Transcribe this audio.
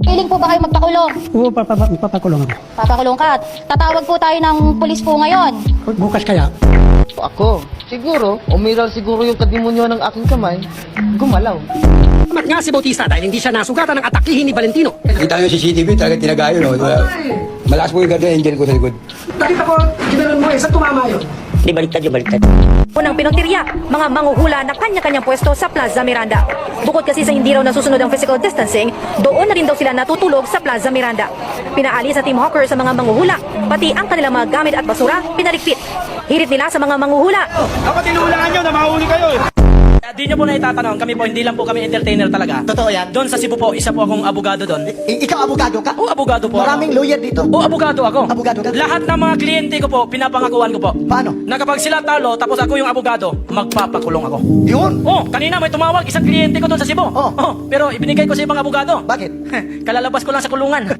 Piling po ba kayo magpakulong? Oo, papakulong ako. Papakulong ka. Tatawag po tayo ng pulis po ngayon. Bukas kaya. Ako, siguro, umiral siguro yung kadimonyo ng aking kamay, gumalaw. Mat nga si Bautista dahil hindi siya nasugatan ng atakihin ni Valentino. Kita nyo si CCTV, talaga tinagayo, no? Malakas po yung guardian angel ko sa likod. Nakita ko, ginanon mo sa tumama yun. Di baliktad yung baliktad. Unang pinuntirya, mga manghuhula na kanya-kanyang pwesto sa Plaza Miranda. Bukod kasi sa hindi raw nasusunod ang physical distancing, doon na rin daw sila natutulog sa Plaza Miranda. Pinaalis sa Team Hawker sa mga manghuhula, pati ang kanilang mga gamit at basura, pinaligpit. Hirit nila sa mga manghuhula. Dapat inuulangan nyo na mahuli kayo eh. Di nyo po na itatanong, kami po, hindi lang po kami entertainer talaga. Totoo yan? Doon sa Cebu po, isa po akong abogado doon. Ikaw abogado ka? O, abogado po Maraming ako. lawyer dito. O, abogado ako. Abogado ka? Lahat ng mga kliyente ko po, pinapangakuan ko po. Paano? Na kapag sila talo, tapos ako yung abogado, magpapakulong ako. Yun? Oh, kanina may tumawag, isang kliyente ko doon sa Cebu. Oh. Pero ibinigay ko sa ibang abogado. Bakit? Kalalabas ko lang sa kulungan.